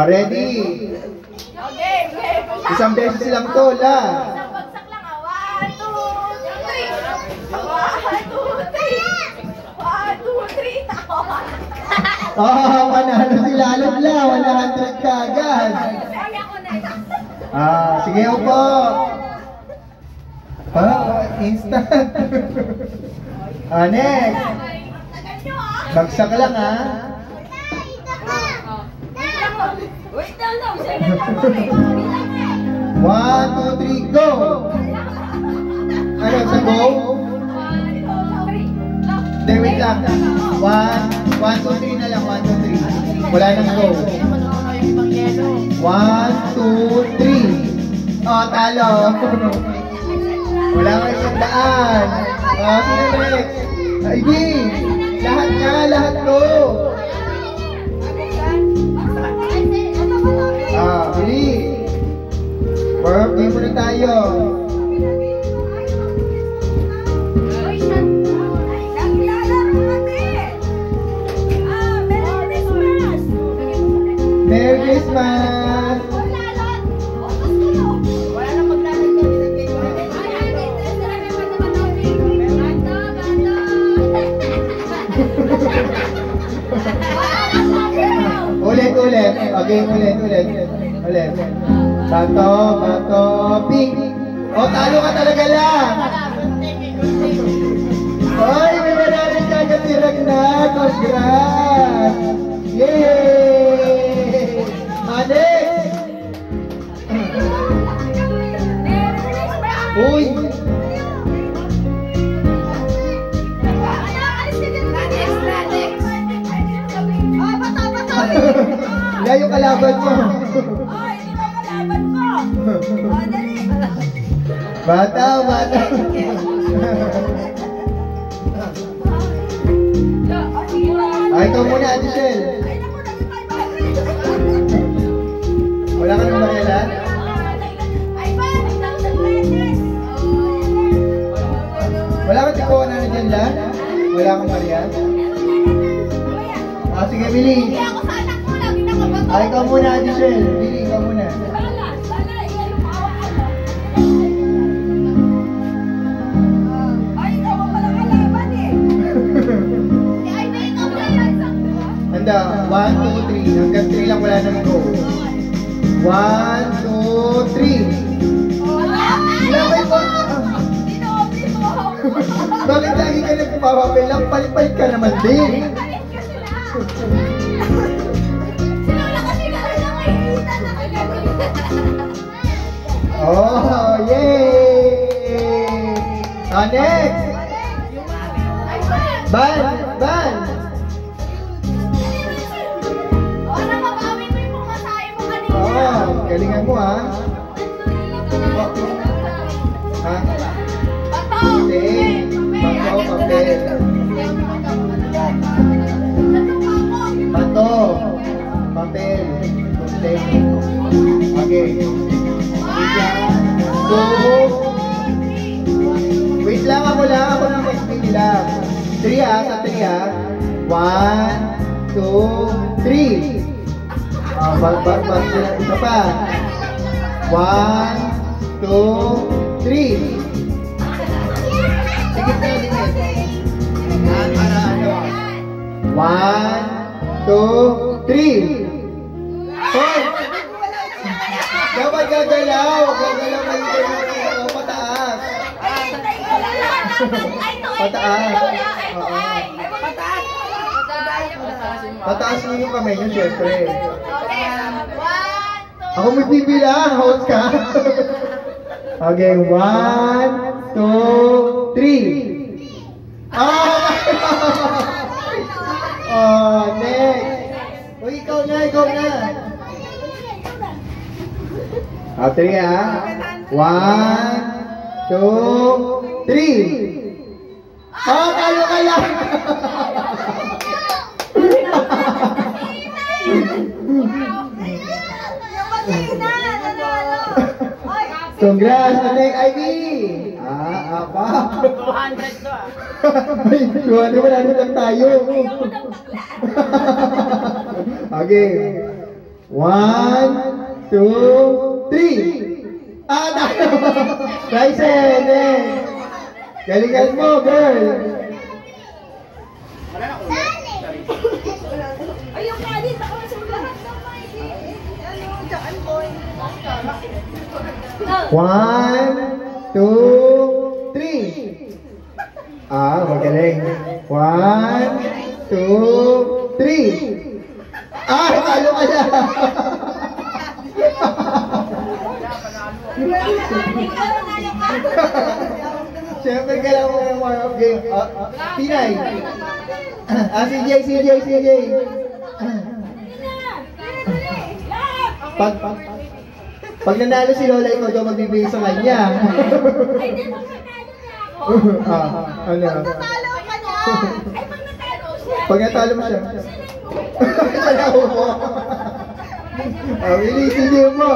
Ready? Isang beses lang to, la. Isang bagsak lang, 1, 2, 3. 1, 2, 3. 1, 2, 3. Manalo si Lalot la. 100 ka agad. Sige po. Instant. Next. Bagsak lang, ha? Wait lang. 1, 2, 3, go! Ano, sa go? 1, 2, 3. Hindi, wait lang. 1, 2, 3 na lang. 1, 2, 3. Wala nang go. 1, 2, 3. Talo. Wala kang isang daan. Sino next? Ivy! Lahat nga, lahat go! Bili! Game muna tayo. Merry Christmas! Wala na maglalagyan. Ulit. Okay, ulit. Bato, pink. Talo ka talaga lang. May manarin ka agad si Ragnar. Congrats! Yay! Next! Uy! Layo kalaban mo. Bata. Ikaw muna, Ate Shell. Wala ka ng Mariela? Wala ka tikuha na dyan lang? Wala kang Mariela? Sige, Billy. Ikaw muna, Ate Shell. Billy, ikaw muna. Handa, 1, 2, 3. Hanggang 3 lang, wala nang go. 1, 2, 3. Lamay ko. Bakit lagi ka nagpapapel lang? Palit-palit ka naman din. Yay! Next! Ban! Galingan mo, ha? Bato, papel, okay. Wait lang, ako nang mag-spin lang. 3 sa 3 1, 2, 3. Isa pa. 1, 2, 3. Sige, para ano? 1, 2, 3. Dapat gagalaw pataas. Pataas mo yung kamay nyo, syempre. Ako may bibilang, host ka. Okay, 1, 2, 3. Next. Uy, ikaw na. 3 ha. 1, 2, 3. Tayo ka lang. Congrats, Anek Ivy! Apa? 200 to ah. 200 lang tayo. Okay. 1, 2, 3. Tayo! Ryzen, galingan mo, girl. Ayun nga din, ako sa lahat ng may daan boy. 1, 2, 3. Magaling. 1, 2, 3. Talo ka na. Siyempre, kailangan mo yung warm-up game. Pinay. CJ. Pag nanalo si Lola, ikaw daw magbibigay sa kanya. Ay, di ba natalo na ako? Ano? Natalo ka na! Ay, pag natalo siya. Pag natalo mo siya. Natalo mo. Willie, sige mo.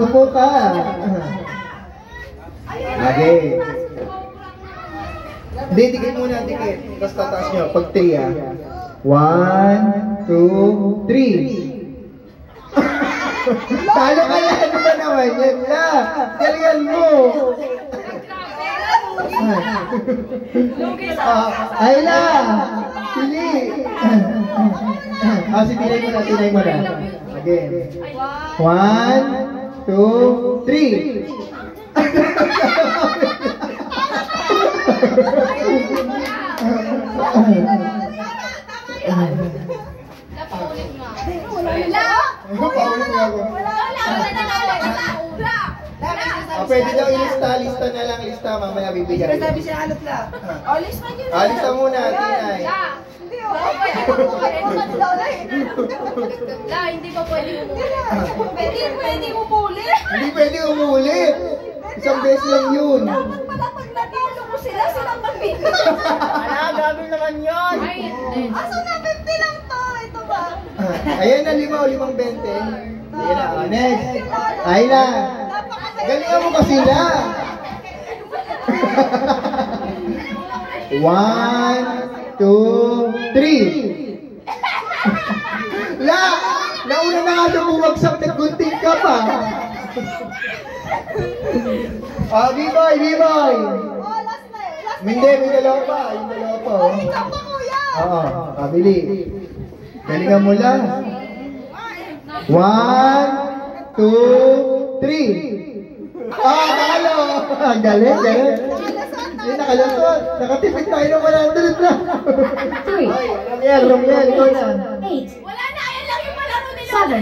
Upo ka. Okay. Hindi, dikit muna, dikit. Tapos tataas nyo. Pag 3 1, 2, 3. Talo ka na. Ano ba naman yan? Galingan mo. Ayla! Pili! Tinay mo na. Again. 1, 2, 3. Napaulit nga. Paulit nga ako. Pwede daw ilista na lang, lista, mamaya bibigyan. Sabi siya alot lang. Lista nyo na. Lista muna, Tinay. Hindi pa pwede umulit. Hindi pwede umulit. Hindi pwede umulit. Isang beses lang yun. Dapat pala pag natalo ko sila, silang magbibigay. Gagawin naman yun. Ay, hindi. Aso na 50 lang to. Ito ba? Ayan na, 5, 20. Ayan na, next. Ayla. Galingan mo kasi na. 1, 2, 3. Nauna na nga siya bumagsak, naggunting ka pa. B-boy. Last na eh. Hindi, may dalawa pa. Yung dalawa pa. Ikaw pa, kuya. Oo, bili. Galingan mo lang. 1, 2, 3. Talo! Galing. Hindi, nakalusot. Nakatipid tayo ng 100 na. Romiel, ikaw na. 8. Wala na, ayan lang yung malaro nila. 7.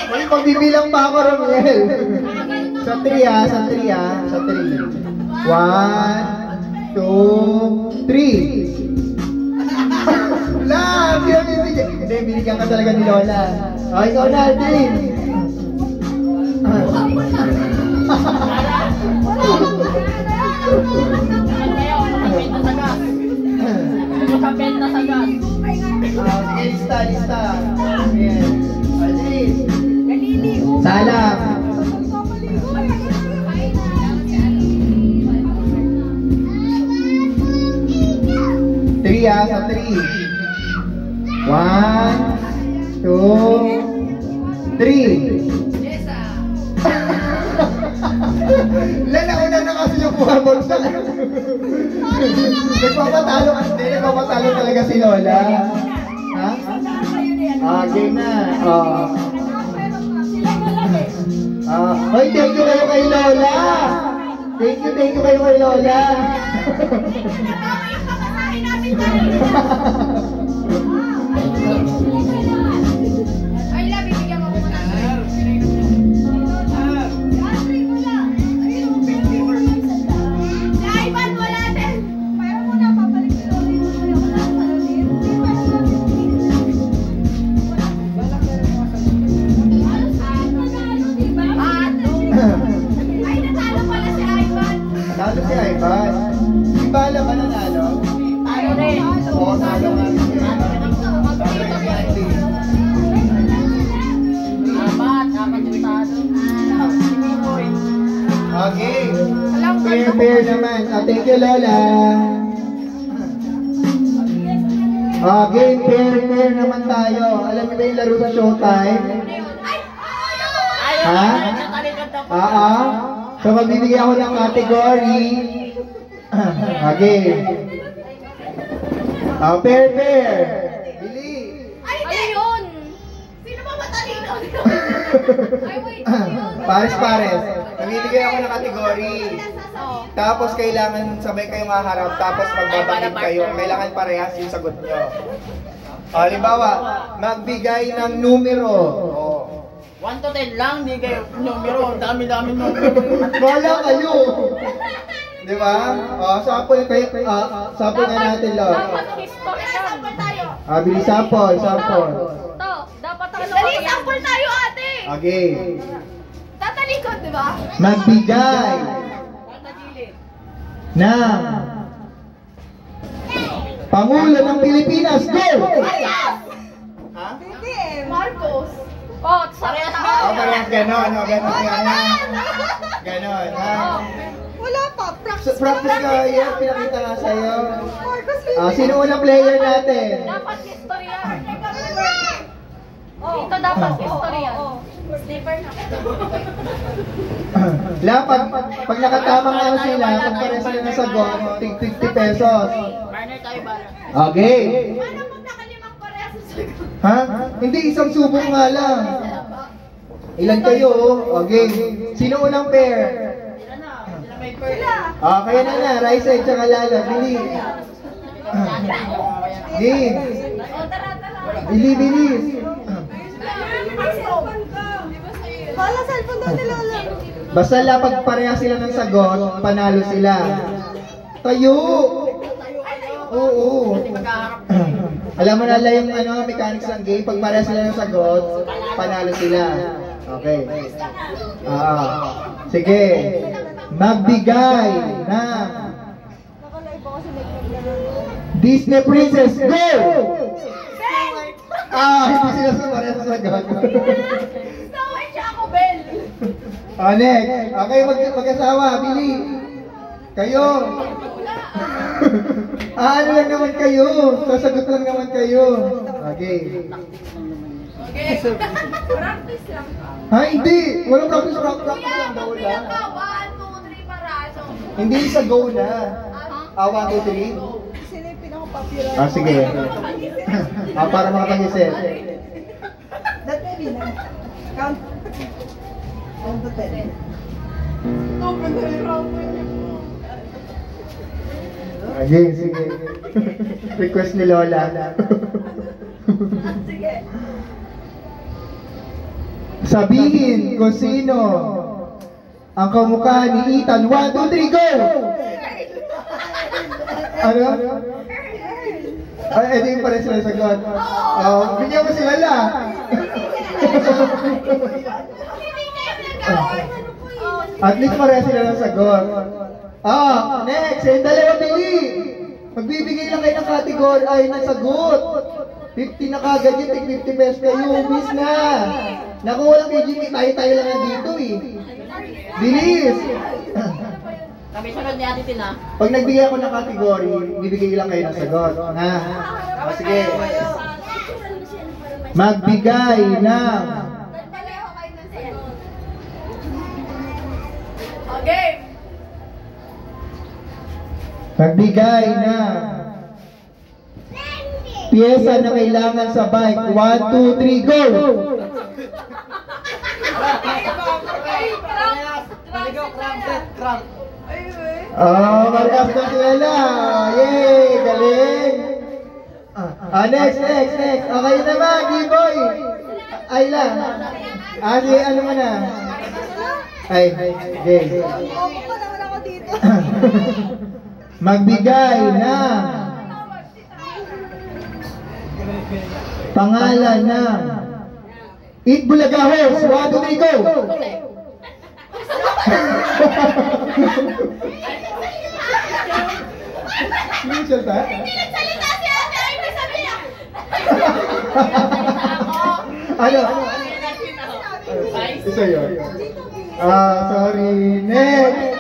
May pagbibilang pa ako, Romiel. Sa 3. 1, 2, 3. Hindi, binigyan ka talaga ni Lola. Ikaw na, Aldrin. Nakabenta sa gas. Sige, lista. Ayan. Aldrin. Salam. 3 sa 3. 1, 2, 3. Nauna na kasi yung bumabagsak. Nagpapatalo talaga si Lola. Ha? Game na. Hoy, thank you kayo kay Lola. Thank you kayo kay Lola. Ay, labi, bigyan mo muna. Si Ivan, wala din. Pero muna, papalik si Loli. Wala ka na din. Ay, natalo pala si Ivan. Talo si Ivan. Si Bala ba nanalo? Talo rin. Oo, talo nga. Apat yung talo. Okay. Alam ko Fair Game pair naman. Thank you, Lola. Game pair naman tayo. Alam niyo ba yung laro sa Showtime? Ha? So magbibigay ako ng category. Okay. Pair. Bili. Ay, hindi yun! Sino ba matalino? Ay, wait, yun. Pares. Namibigay ako ng category. Tapos kailangan sabay kayong haharap, tapos magbabakit kayo. Kailangan parehas yung sagot nyo. Halimbawa, magbigay ng numero. 1 to 10 lang, di kayo numero. Dami-dami numero. Wala kayo. Di ba? Sample nga natin lang. Dapat history yan. Sample tayo. Bili sample. Ito, dapat ano. Dali, sample tayo, ate. Okay. Tatalikod, di ba? Magbigay ng Pangulo ng Pilipinas. Go! Ha? Marcos. Parehas ba? Parehas ganon. Ganon, ha? Wala pa. Practice. Practice ka, yan. Pinakita nga sa'yo. Sino unang player natin? Dapat history yan. Ito dapat history yan. Slipper na. Pag nakatama nga sila, pag pares sila ng sagot, 50 pesos. Partner tayo ba? Okay. Ano pag nakalimang parehas sa sagot? Ha? Hindi, isang subok nga lang. Ilan kayo? Okay. Sino unang pair? Sila may first. Kaya na, Raisa at saka Lala. Bili. Bilis. Hala, cellphone daw ni Lola. Basta lang pag pareha sila ng sagot, panalo sila. Tayo! Oo. Alam mo na lang yung mechanics ng game, pag pareha sila ng sagot, panalo sila. Okay. Sige. Magbigay ng Disney Princess. Go! Hindi sila pareha sa sagot. Saway siya ako, Bel. Next. Okay, mag-asawa. Bili. Kayo. Ano lang naman kayo. Sasagot lang naman kayo. Okay. Practice lang. Hindi. Walang practice lang daw lang. 1, 2, 3 para. Hindi sa go na. 1, 2, 3. Sila yung pinaka-popular. Sige. Para makapag-isip. That may be na. Count. 1 to 10. Sige. Request ni Lola. Sige. Sabihin kung sino ang kamukha ni Ethan. 1, 2, 3, go! Ano? Ito yung pala sila sagot. Bigyan mo sila la. At least pareha sila ng sagot. Next, yung dalawa bili. Magbibigay lang kayo ng category ay ng sagot. 50 na kagad yun, 50 pesos kayo, miss na. Naku, walang KGP, tayo lang nandito eh. Bilis! Kami sunod ni Ate Tina. Pag nagbigay ako ng category, bibigay lang kayo ng sagot. Sige. Magbigay ng Okay. Magbigay ng piyesa na kailangan sa bike. 1, 2, 3, go! Markas na sila na. Yay! Galing! Next. Okay naman, D-boy! Ayla. Ano mo na? Ay, okay. Magbigay na pangalan ng Eat Bulaga Horse. 1, 2, 3, go! Hindi nagsalita si ate. Ay, may sabi niya. Ano? Isa yun. Sorry. Next.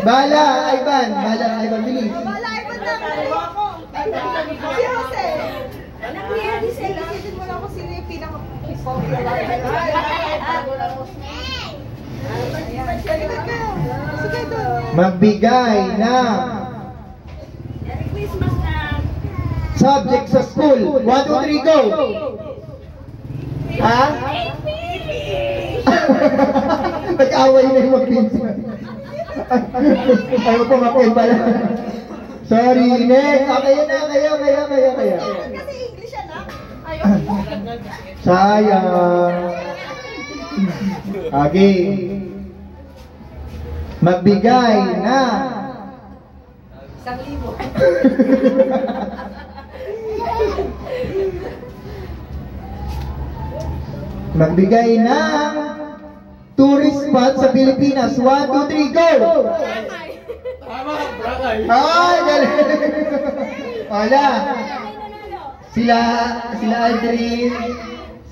Bahala, Ivan. Bahala, Ivan. Bilis. Wala, iba na. Si Jose. Clear di sila. Isipin mo lang kung sino yung pinaka-popular. Sige, doon. Magbigay na Christmas na. subject sa school. 1, 2, 3, go! Ha? Nag-away na yung magpinsan. Ayaw po makin pala. Sorry, next. Okay na, kayo. Kasi English yan, ha? Ayoko. Sayang. Okay. Magbigay na 1,000. Magbigay ng tourist spot sa Pilipinas. 1, 2, 3, go! Ay, galing! Wala. Sila Aldrin,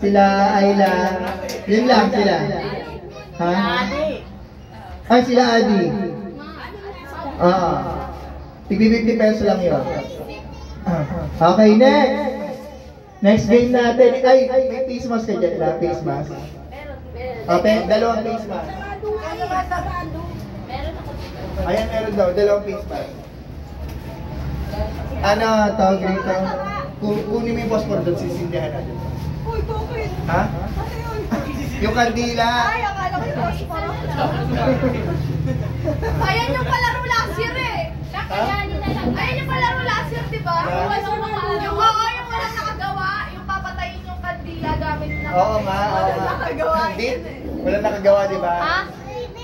sila Ayla. Yun lang sila. Ha? Ay, sila Adi. Tigbi 50 pesos lang yun. Okay, next. Next game natin. Ay, may face mask ka dyan. Face mask. Okay, dalawang face mask. Ayan, meron daw. Dalawang face mask. Ano, tawag rito? Kunin mo yung phosphor doon, sisindihan natin. Uy, bakit? Ha? Ano yun? Yung kandila. Ay, akala ko yung phosphor. Ayan yung palaro last year eh. Ayan yung palaro last year, di ba? Yung walang nakagawa, yung papatayin yung kandila gamit na. Oo nga, oo nga. Nakagawa Hindi, yun eh. wala nakagawa, di ba? Ha?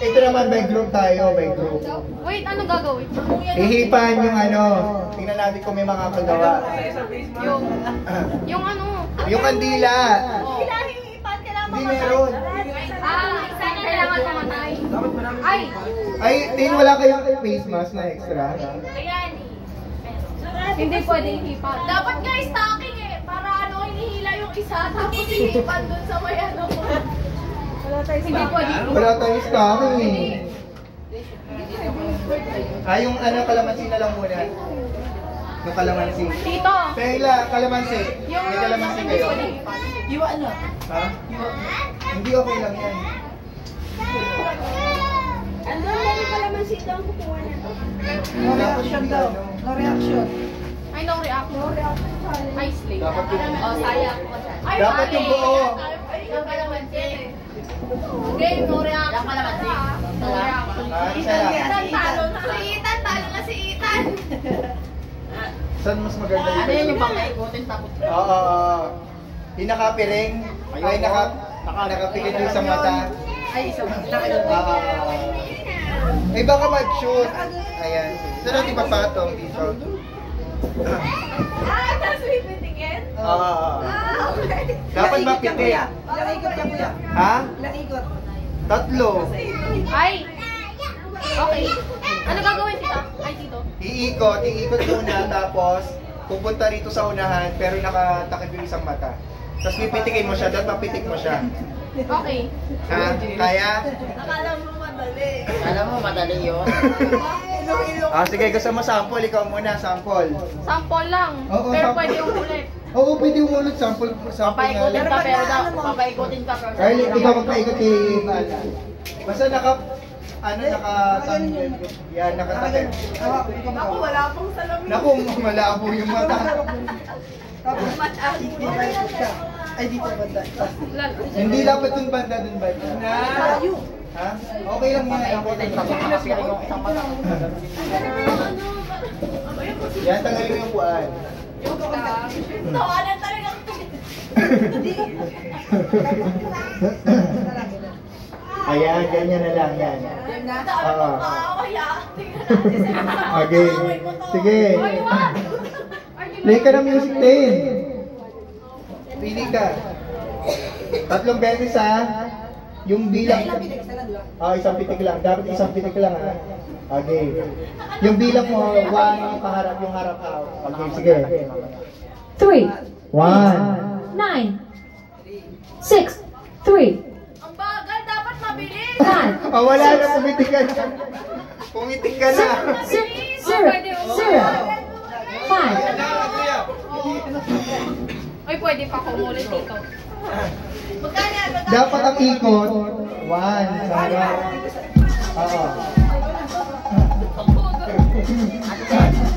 Ito naman, by group tayo, by group. Wait, ano gagawin? Ihipan yung ano, tingnan natin kung may makakagawa. Yung ano? Yung kandila. Kailangan hihipan, kailangan Hindi meron. Kailangan mamatay. Ay! Ay, tingin wala kayong face mask na extra. Hindi pwede hihipan. Dapat nga stocking eh. Para ano, hinihila yung isa, tapos hihipan dun sa may ano mo. Hindi pwede. Wala tayong stocking eh. Yung ano, kalamansi na lang muna. Yung kalamansi. Tito! Pengla, kalamansi. May kalamansi kayo. Iwan na. Ha? Hindi okay lang yan. Ano lang pala man si Dong kukuha na to? No reaction daw. No reaction. Ay, no reaction. Ay, slay. Dapat yung, sayang. Ay, dapat yung buo. Ay, yung kalamansi. Game, no reaction. Yung kalamansi. No reaction. Isa lang. Itan talo na. Si Itan, talo na si Itan. Saan mas maganda yun? Ano yun yung pang-ikotin tapos? Oo. Yung nakapiring. Ay, nakapikit yung sa mata. Ay, isang Ay, baka mag-shoot. Ayan. Saan natin papatong dito? Ay, tapos pipitigin? Okay. Dapat mapitik. Ilang ikot ka kuya? Ha? Ilang ikot? 3. Ay! Okay. Ano gagawin tita? Ay, tito. Iikot muna, tapos pupunta rito sa unahan, pero nakatakip yung isang mata. Tapos pipitikin mo siya, dapat mapitik mo siya. Okay. Ha? Kaya? Akala mo madali. Alam mo, madali yun. Sige, gusto mo sample? Ikaw muna, sample. Sample lang. Oo, Pero sample. pwede yung ulit. Oo, pwede yung ulit sample nga Papaikotin lang. ka pero papaikotin ka pero. Carly, ikaw magpaikot kay Bala. Basta yan, nakatakip. Ako, wala pong salamin. Naku, malabo yung mata. Ay, dito banda. Hindi dapat dun banda. Ha? Okay lang yan. Papaikotin tapos nakapiring yung isang mata. Yan, tanggalin mo yung puan. Tawanan talaga. Ayan, ganyan na lang yan. Oo. Okay. Sige. Play ka ng music din. Pili ka. 3 beses ha. Yung bilang. Isang pitik lang. Dapat isang pitik lang ha. Okay. Yung bilang mo, 1 yung kaharap, yung harap out. Okay, sige. 3, 1. 9, 6, 3, Ang bagal, dapat mabilis. 5, Wala na pumitikan. Pumitik ka na. 6, 0, 0, 5. Ay, pwede pa kumulit dito. Magkano? Dapat ang ikot. 1. Sarap. Oo.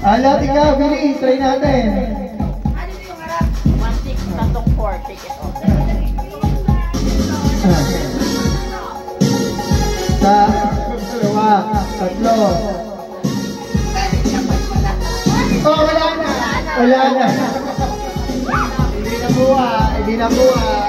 Ala, tika, bilis. Try natin. 1-6, tatong 4, take it off. Sa, dalawa, tatlo. Oh, wala na. Wala na. Hindi nakuha. Hindi nakuha.